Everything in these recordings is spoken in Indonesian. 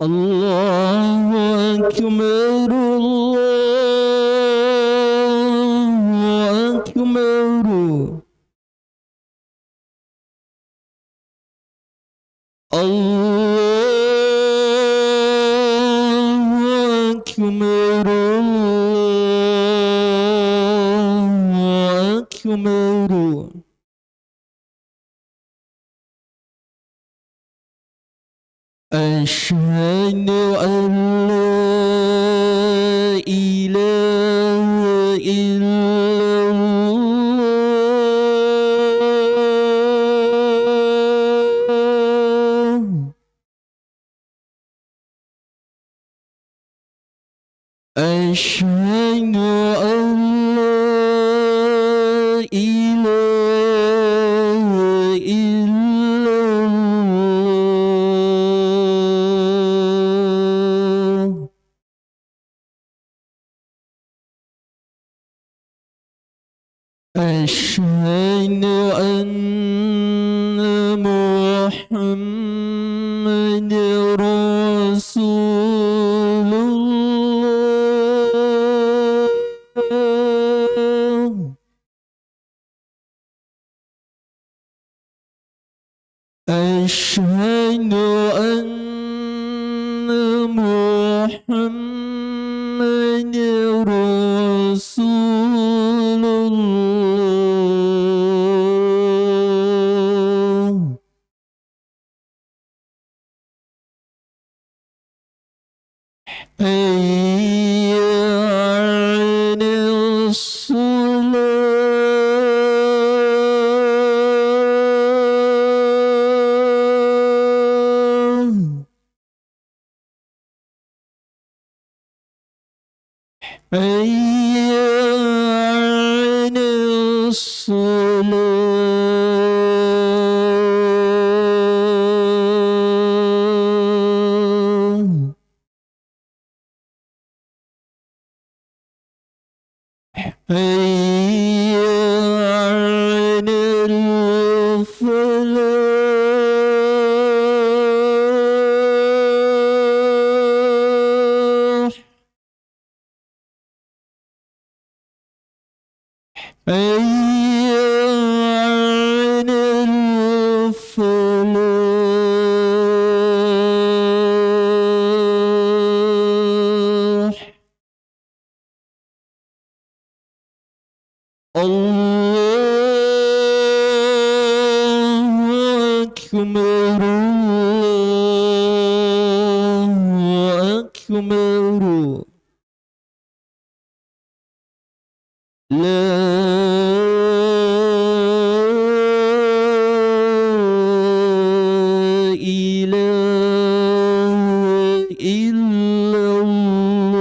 الله أكبر الله أكبر الله أكبر الله أكبر أشهد أن لا إله إلا الله أشهد أن لا إله إلا الله أشهد أن محمد رسول الله أشهد أن محمد رسول الله حي على الصلاة حي على الصلاة حي على الفلاح حي على الفلاح الله أكبر الله أكبر لا إله إلا الله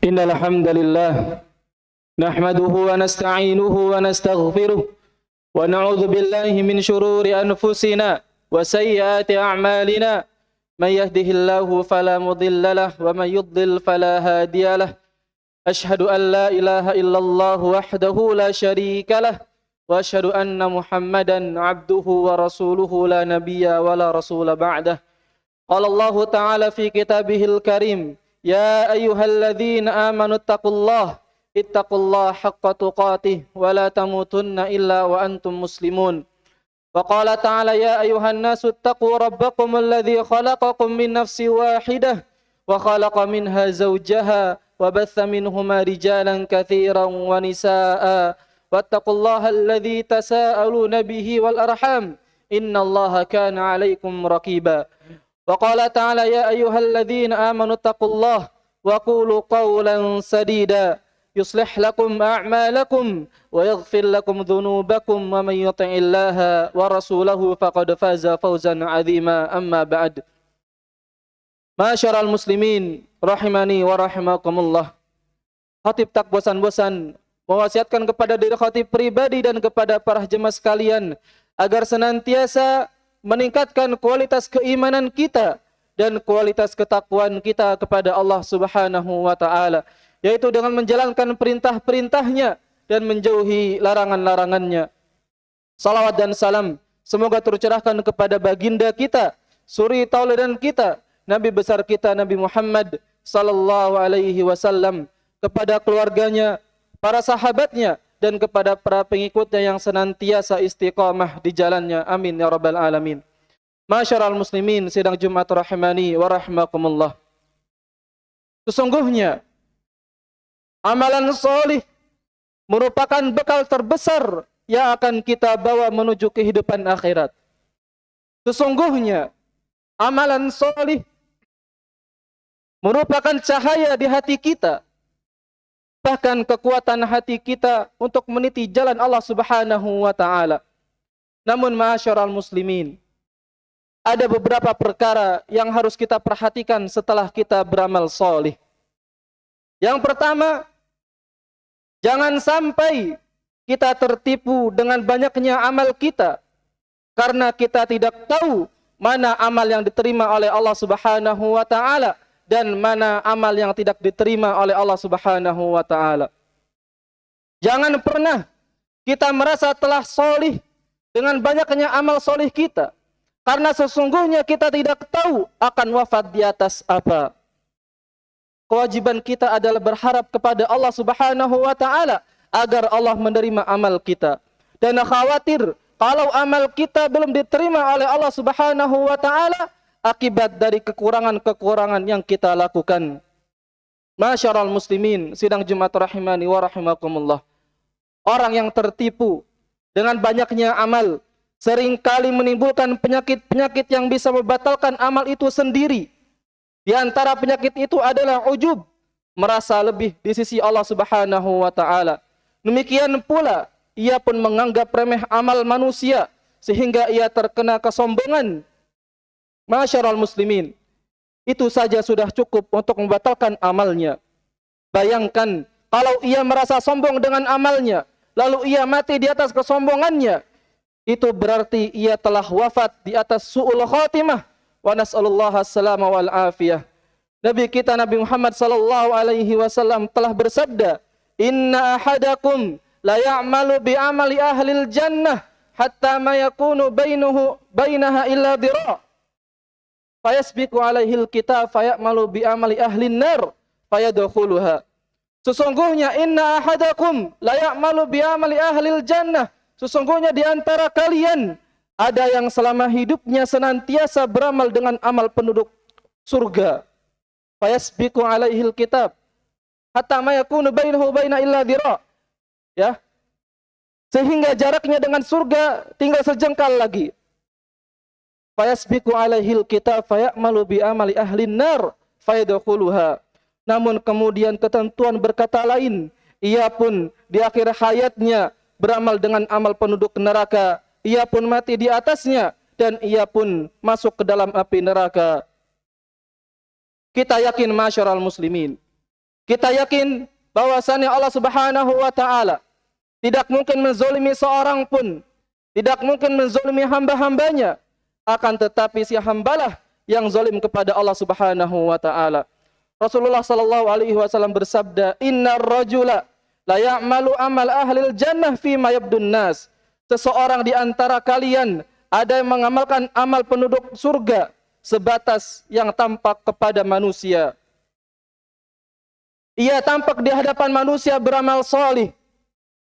إن الحمد لله نحمده ونستعينه ونستغفره ونعوذ بالله من شرور أنفسنا وسيئات أعمالنا من يهده الله فلا مضل له ومن يضلل فلا هادي له أشهد أن لا إله إلا الله وحده لا شريك له وأشهد أن محمدا عبده ورسوله لا نبي ولا رسول بعده قال الله تعالى في كتابه الكريم يا أيها الذين آمنوا اتقوا الله حق تقاته ولا تموتن إلا وأنتم مسلمون وقال تعالى يا أيها الناس اتقوا ربكم الذي خلقكم من نفس واحدة وخلق منها زوجها وبث منهما رجالا كثيرا ونساء واتقوا الله الذي تساءلون به والأرحام إن الله كان عليكم رقيبا وقال تعالى يا أيها الذين آمنوا اتقوا الله وقولوا قولا سديدا يصلح لكم أعمالكم ويغفر لكم ذنوبكم ومن يطع الله ورسوله فقد فاز فوزا عظيما أما بعد Masyarul muslimin rahimani wa rahimakumullah. Khatib tak bosan-bosan mewasiatkan kepada diri khatib pribadi dan kepada para jemaah sekalian agar senantiasa meningkatkan kualitas keimanan kita dan kualitas ketakwaan kita kepada Allah Subhanahu wa taala, yaitu dengan menjalankan perintah-perintahnya dan menjauhi larangan-larangannya. Salawat dan salam semoga tercurahkan kepada baginda kita, suri tauladan kita, Nabi besar kita Nabi Muhammad sallallahu alaihi wasallam, kepada keluarganya, para sahabatnya, dan kepada para pengikutnya yang senantiasa istiqamah di jalannya. Amin ya rabbal alamin. Masyarul muslimin sidang Jumat rahimani wa rahmakumullah. Sesungguhnya amalan solih merupakan bekal terbesar yang akan kita bawa menuju kehidupan akhirat. Sesungguhnya amalan solih merupakan cahaya di hati kita, bahkan kekuatan hati kita untuk meniti jalan Allah Subhanahu wa taala. Namun ma'asyiral muslimin, ada beberapa perkara yang harus kita perhatikan setelah kita beramal solih. Yang pertama, jangan sampai kita tertipu dengan banyaknya amal kita, karena kita tidak tahu mana amal yang diterima oleh Allah Subhanahu wa taala dan mana amal yang tidak diterima oleh Allah Subhanahu wa taala. Jangan pernah kita merasa telah solih dengan banyaknya amal solih kita, karena sesungguhnya kita tidak tahu akan wafat di atas apa. Kewajiban kita adalah berharap kepada Allah Subhanahu wa taala agar Allah menerima amal kita. Dan khawatir kalau amal kita belum diterima oleh Allah Subhanahu wa taala akibat dari kekurangan-kekurangan yang kita lakukan. Masyarul muslimin sidang Jumat rahimani wa rahimakumullah. Orang yang tertipu dengan banyaknya amal seringkali menimbulkan penyakit-penyakit yang bisa membatalkan amal itu sendiri. Di antara penyakit itu adalah ujub, merasa lebih di sisi Allah Subhanahu wa taala. Demikian pula ia pun menganggap remeh amal manusia sehingga ia terkena kesombongan. Masyarul muslimin, itu saja sudah cukup untuk membatalkan amalnya. Bayangkan kalau ia merasa sombong dengan amalnya, lalu ia mati di atas kesombongannya, itu berarti ia telah wafat di atas su'ul khatimah. Wa nas'alullaha as-salama wal afiyah. Nabi kita Nabi Muhammad sallallahu alaihi wasallam telah bersabda, "Inna ahadakum la ya'malu bi amali ahlil jannah hatta ma yakunu bainaha illa dira'. Fayasbiqu alaihi al-kitab fayamalu bi amali ahlin nar fayadkhuluha." Sesungguhnya inna ahadakum la ya'malu bi amali ahlil jannah. Sesungguhnya di antara kalian ada yang selama hidupnya senantiasa beramal dengan amal penduduk surga. Fayasbiqu alaihil kitab hatta ma yakunu bainahu baina illa dira'. Ya. Sehingga jaraknya dengan surga tinggal sejengkal lagi. Fayasbiqu alaihil kitab fayamalu bi amali ahlin nar fayadkhuluha. Namun kemudian ketentuan berkata lain, ia pun di akhir hayatnya beramal dengan amal penduduk neraka. Ia pun mati di atasnya dan ia pun masuk ke dalam api neraka. Kita yakin masyarul muslimin, kita yakin bahwasannya Allah Subhanahu wa taala tidak mungkin menzalimi seorang pun, tidak mungkin menzalimi hamba-hambanya, akan tetapi si hambalah yang zalim kepada Allah Subhanahu wa taala. Rasulullah sallallahu alaihi wasallam bersabda, "Innar rajula la ya'malu amal ahlil jannah fi ma yabdun nas." Seseorang di antara kalian ada yang mengamalkan amal penduduk surga sebatas yang tampak kepada manusia. Ia tampak di hadapan manusia beramal salih,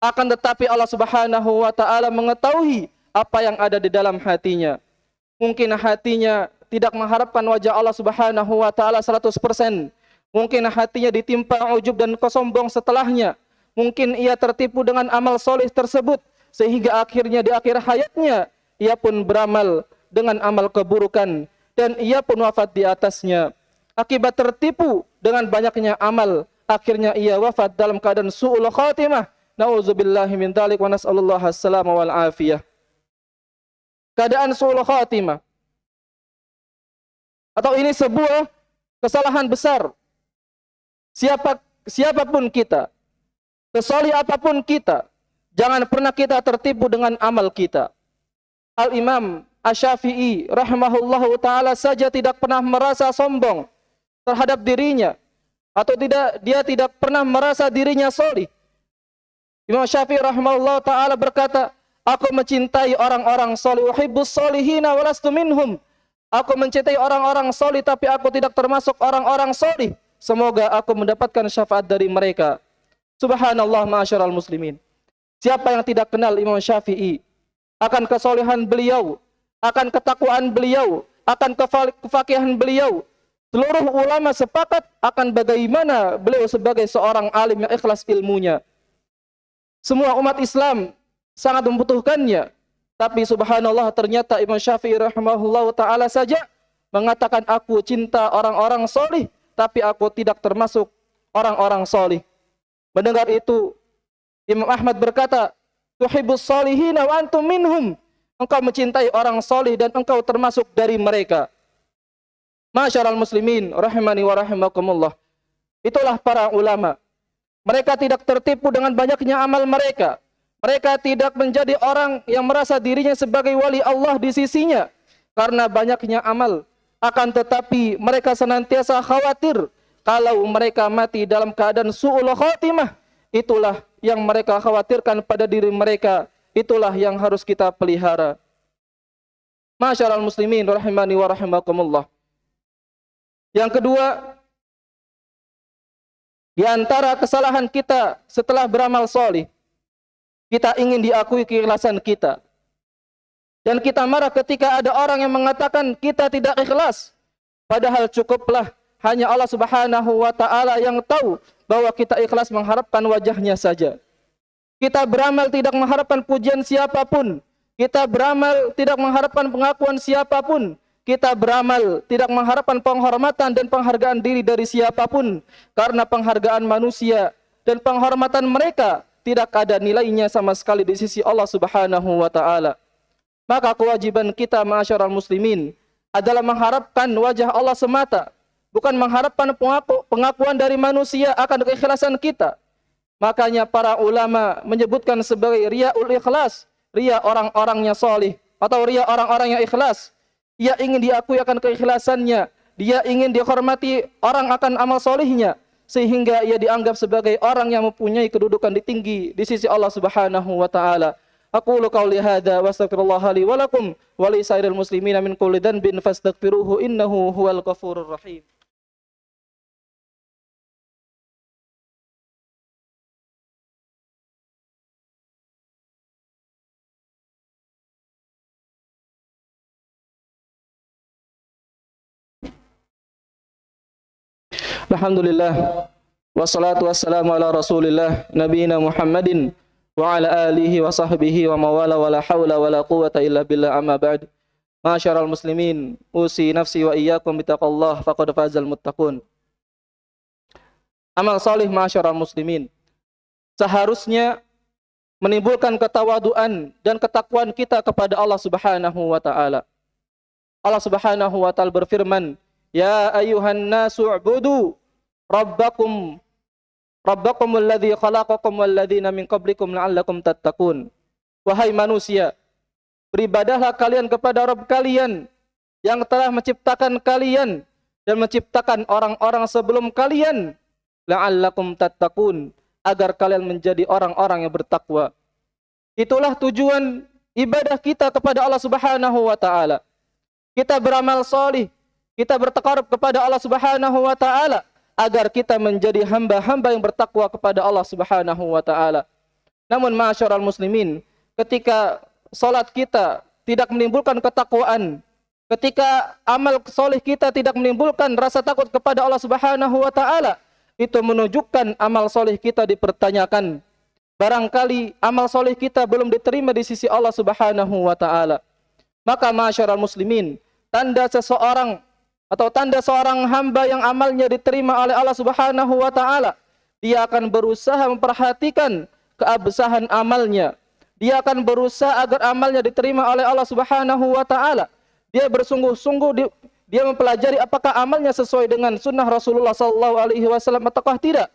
akan tetapi Allah Subhanahu wa taala mengetahui apa yang ada di dalam hatinya. Mungkin hatinya tidak mengharapkan wajah Allah Subhanahu wa taala 100%. Mungkin hatinya ditimpa ujub dan kesombong setelahnya. Mungkin ia tertipu dengan amal salih tersebut sehingga akhirnya di akhir hayatnya ia pun beramal dengan amal keburukan dan ia pun wafat di atasnya. Akibat tertipu dengan banyaknya amal, akhirnya ia wafat dalam keadaan su'ul khatimah. Nauzubillahi min dzalik wa nas'alullaha as-salama wal afiyah. Keadaan su'ul khatimah, atau ini sebuah kesalahan besar. Siapapun kita, Sesolih apapun kita, jangan pernah kita tertipu dengan amal kita. Al-Imam Asy-Syafi'i rahimahullahu taala saja tidak pernah merasa sombong terhadap dirinya, atau dia tidak pernah merasa dirinya solih. Imam Syafi'i rahimahullahu taala berkata, aku mencintai orang-orang solih, uhibbus solihina walastu minhum. Aku mencintai orang-orang solih, tapi aku tidak termasuk orang-orang solih. Semoga aku mendapatkan syafaat dari mereka. Subhanallah, ma'asyiral muslimin. Siapa yang tidak kenal Imam Syafi'i, akan kesolehan beliau, akan ketakwaan beliau, akan kefakihan beliau. Seluruh ulama sepakat akan bagaimana beliau sebagai seorang alim yang ikhlas ilmunya. Semua umat Islam sangat membutuhkannya. Tapi subhanallah, ternyata Imam Syafi'i rahimahullah ta'ala saja mengatakan, aku cinta orang-orang solih, tapi aku tidak termasuk orang-orang solih. Mendengar itu, Imam Ahmad berkata, tuhibbus solihina wa antum minhum. Engkau mencintai orang solih dan engkau termasuk dari mereka. Ma'asyiral muslimin rahimani wa rahimakumullah. Itulah para ulama. Mereka tidak tertipu dengan banyaknya amal mereka. Mereka tidak menjadi orang yang merasa dirinya sebagai wali Allah di sisinya karena banyaknya amal. Akan tetapi mereka senantiasa khawatir kalau mereka mati dalam keadaan su'ul khatimah. Itulah yang mereka khawatirkan pada diri mereka. Itulah yang harus kita pelihara. Ma'asyiral muslimin rahimani wa rahimakumullah. Yang kedua, di antara kesalahan kita setelah beramal solih, kita ingin diakui keikhlasan kita. Dan kita marah ketika ada orang yang mengatakan kita tidak ikhlas. Padahal cukuplah hanya Allah subhanahu wa ta'ala yang tahu bahwa kita ikhlas mengharapkan wajahnya saja. Kita beramal tidak mengharapkan pujian siapapun. Kita beramal tidak mengharapkan pengakuan siapapun. Kita beramal tidak mengharapkan penghormatan dan penghargaan diri dari siapapun. Karena penghargaan manusia dan penghormatan mereka tidak ada nilainya sama sekali di sisi Allah subhanahu wa ta'ala. Maka kewajiban kita ma'asyiral muslimin adalah mengharapkan wajah Allah semata. Bukan mengharapkan pengakuan dari manusia akan keikhlasan kita. Makanya para ulama menyebutkan sebagai riya'ul ikhlas. Riya orang-orangnya solih. Atau riya orang-orang yang ikhlas. Dia ingin diakui akan keikhlasannya. Dia ingin dihormati orang akan amal solihnya. Sehingga ia dianggap sebagai orang yang mempunyai kedudukan tinggi di sisi Allah subhanahu wa ta'ala. Aqulu qawli hadha wa astaghfirullah li wa lakum wa li sairil muslimina min kulli dhanbin fastaghfiruhu innahu huwal ghafurur rahim. Alhamdulillah, wassalatu wassalamu ala rasulillah nabiyina Muhammadin wa ala alihi wa sahbihi wa mawala wa la hawla wa la quwata illa billah, amma ba'd. Ma'asyiral muslimin, usi nafsi wa iyyakum bitaqallah faqad fazal muttaqun. Amal salih ma'asyiral muslimin seharusnya menimbulkan ketawaduan dan ketakwaan kita kepada Allah subhanahu wa ta'ala. Allah subhanahu wa ta'ala berfirman, ya ayuhan nasu u'budu rabbakum alladzi khalaqakum walladzina min qablikum la'allakum tattaqun. Wahai manusia, beribadahlah kalian kepada Rabb kalian yang telah menciptakan kalian dan menciptakan orang-orang sebelum kalian, la'allakum tattaqun, agar kalian menjadi orang-orang yang bertakwa. Itulah tujuan ibadah kita kepada Allah Subhanahu wa taala. Kita beramal salih, kita bertaqarrub kepada Allah Subhanahu wa taala agar kita menjadi hamba-hamba yang bertakwa kepada Allah Subhanahu wa taala. Namun ma'asyiral muslimin, ketika salat kita tidak menimbulkan ketakwaan, ketika amal soleh kita tidak menimbulkan rasa takut kepada Allah Subhanahu wa taala, itu menunjukkan amal soleh kita dipertanyakan. Barangkali amal soleh kita belum diterima di sisi Allah Subhanahu wa taala. Maka ma'asyiral muslimin, tanda seseorang atau tanda seorang hamba yang amalnya diterima oleh Allah Subhanahu wa taala, dia akan berusaha memperhatikan keabsahan amalnya. Dia akan berusaha agar amalnya diterima oleh Allah Subhanahu wa taala. Dia bersungguh-sungguh dia mempelajari apakah amalnya sesuai dengan sunnah Rasulullah sallallahu alaihi wasallam ataukah tidak.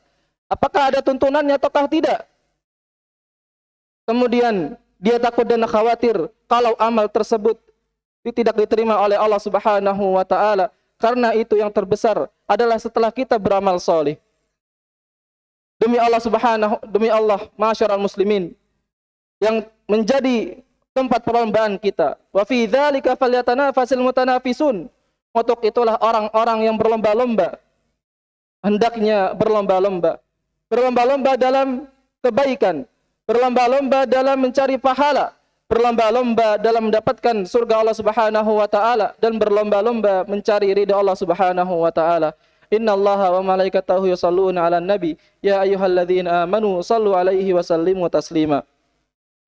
Apakah ada tuntunannya ataukah tidak. Kemudian dia takut dan khawatir kalau amal tersebut tidak diterima oleh Allah Subhanahu wa taala, karena itu yang terbesar adalah setelah kita beramal soleh. Demi Allah, ma'asyiral muslimin, yang menjadi tempat perlombaan kita. Wa fi dzalika falyatanafasil mutanafisun. Untuk itulah orang-orang yang berlomba-lomba hendaknya berlomba-lomba. Berlomba-lomba dalam kebaikan, berlomba-lomba dalam mencari pahala, berlomba-lomba dalam mendapatkan surga Allah Subhanahu wa taala, dan berlomba-lomba mencari ridha Allah Subhanahu wa taala. Innallaha wa malaikatahu yusholluna 'alan nabi ya ayyuhalladzina amanu shallu 'alaihi wa sallimu taslima.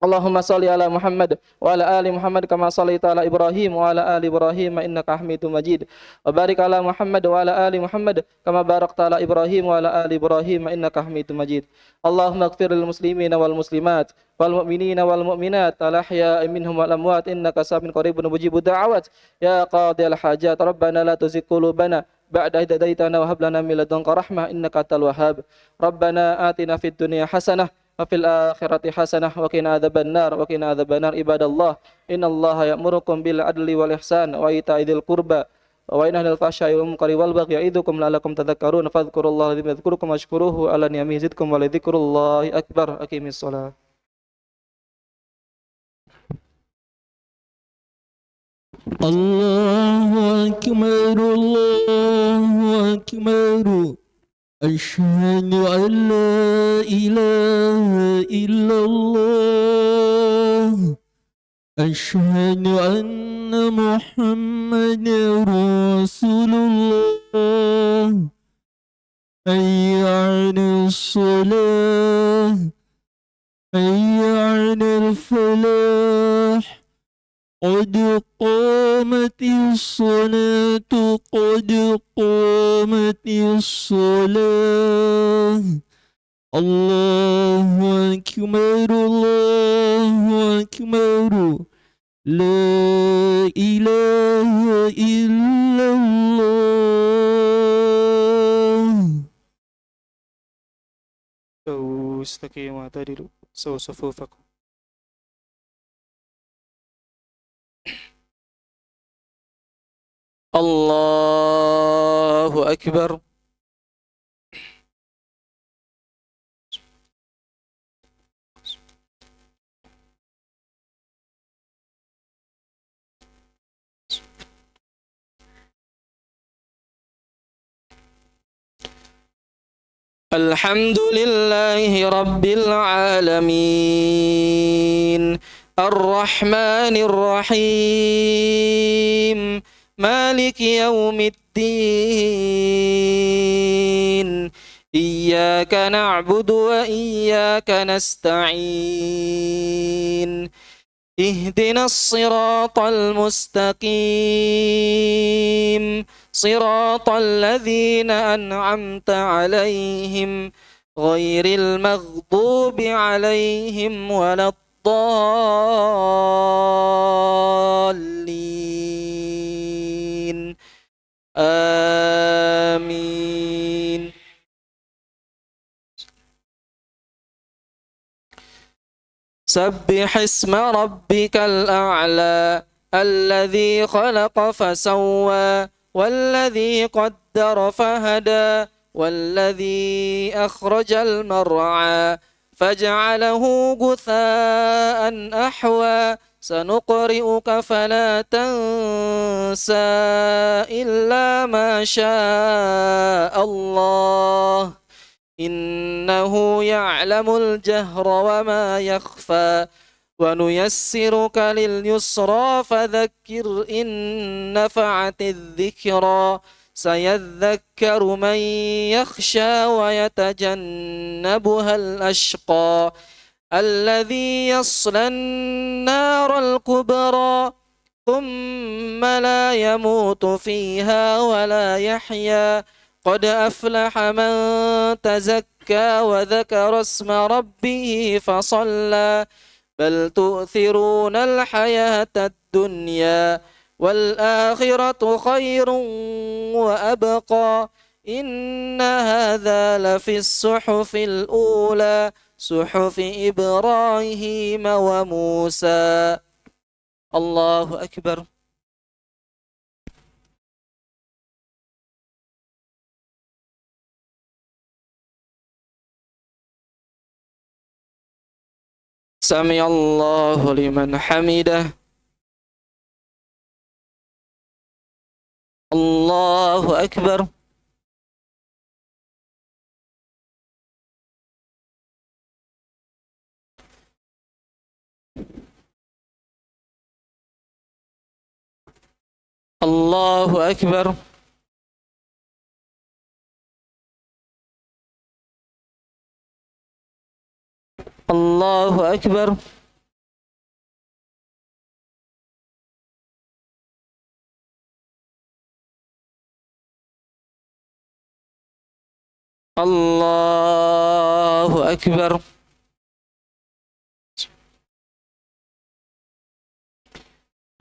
Allahumma shalli ala Muhammad wa ala ali Muhammad kama shallaita ala Ibrahim wa ala ali Ibrahim innaka Hamidum Majid. Wa barik ala Muhammad wa ala ali Muhammad kama barakta ala Ibrahim wa ala ali Ibrahim innaka Hamidum Majid. Allahumma ighfir lil muslimina wal muslimat wal mu'minina wal mu'minat al ahya'i minhum wal amwat innaka sami'un qaribun mujibud da'awat. Ya qadiyal hajat Rabbana la tuzigh qulubana ba'da idh hadaitana wa hab lana min ladunka rahmah innaka antal wahhab. Rabbana atina fid dunya hasanah wa fil akhirati hasanah wa qina adzabannar ibadallah innallaha ya'murukum bil adli wal ihsan wa ita'i dzil qurba wa yanha 'anil fahsya'i wal munkari wal baghi ya'idukum la'allakum tadhakkarun fadhkurullaha yadhkurukum washkuruhu ala ni'amihi yazidkum wa lidzikrullahi akbar. Aqimis shalah. Allahu akbar, Allahu akbar. Asyhadu an la ilaha illallah. Asyhadu anna Muhammadar Rasulullah. Hayya 'alas shalah. Hayya 'alal falah. قد قامت الصلاة قد قامت الصلاة الله أكبر الله أكبر لا إله إلا الله. استقيموا واعتدلوا سووا صفوفكم. Allahu Akbar. Alhamdulillahi Rabbil Alamin Ar-Rahmanir Rahim مالك يوم الدين إياك نعبد وإياك نستعين اهدنا الصراط المستقيم صراط الذين أنعمت عليهم غير المغضوب عليهم ولا الضالين آمين. سبح اسم ربك الأعلى الذي خلق فسوى والذي قدر فهدى والذي أخرج المرعى فجعله غثاء أحوى سنقرئك فلا تنسى إلا ما شاء الله إنه يعلم الجهر وما يخفى ونيسرك لليسرى فذكر إن نفعت الذكرى سيذكر من يخشى ويتجنبها الأشقى الذي يصلى النار الكبرى ثم لا يموت فيها ولا يحيا قد أفلح من تزكى وذكر اسم ربه فصلى بل تؤثرون الحياة الدنيا والآخرة خير وأبقى إن هذا لفي الصحف الأولى صحف إبراهيم وموسى. الله أكبر. سمع الله لمن حمده. الله أكبر. الله أكبر. الله أكبر. الله أكبر.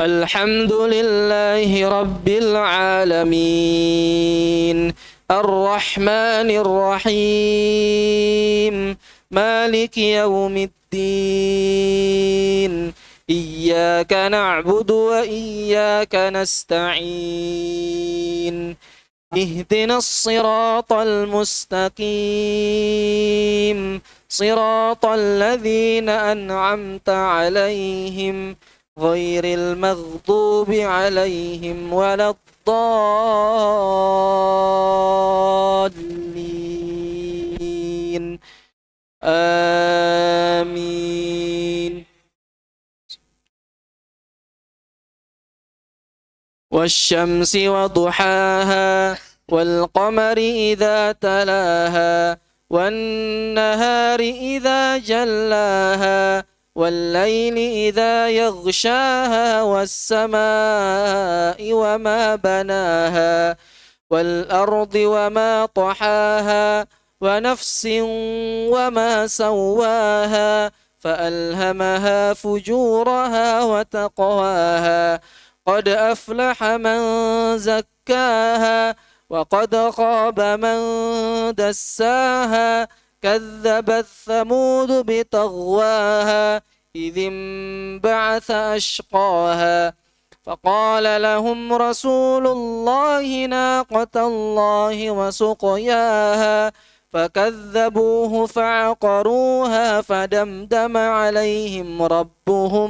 الحمد لله رب العالمين الرحمن الرحيم مالك يوم الدين إياك نعبد وإياك نستعين اهدنا الصراط المستقيم صراط الذين أنعمت عليهم غير المغضوب عليهم ولا الضالين آمين. والشمس وضحاها والقمر إذا تلاها والنهار إذا جلاها والليل إذا يغشاها والسماء وما بناها والأرض وما طحاها ونفس وما سواها فألهمها فجورها وتقواها قد أفلح من زكاها وقد خاب من دساها كذبت ثمود بطغواها إذ انبعث أشقاها فقال لهم رسول الله ناقة الله وسقياها فكذبوه فعقروها فدمدم عليهم ربهم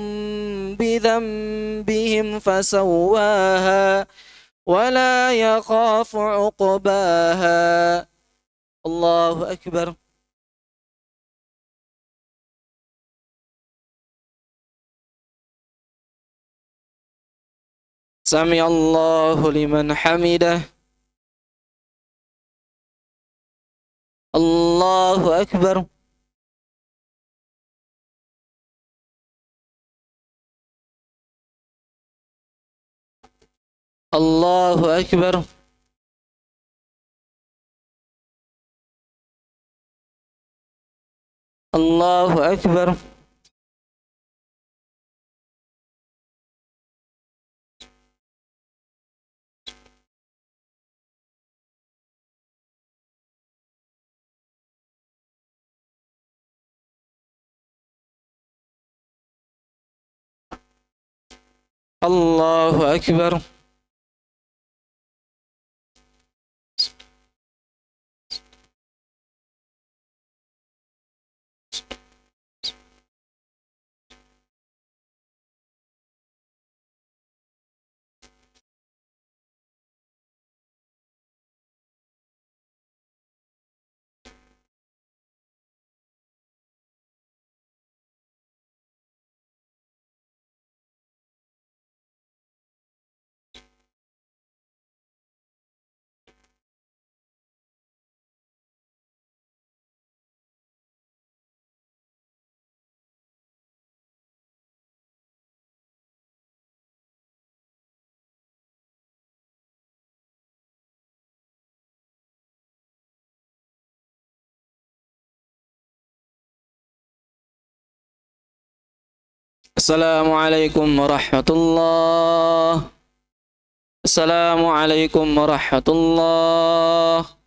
بذنبهم فسواها ولا يخاف عقباها. الله أكبر. سمع الله لمن حمده. الله أكبر. الله أكبر. الله أكبر. الله أكبر. Assalamualaikum warahmatullahi. Assalamualaikum warahmatullahi.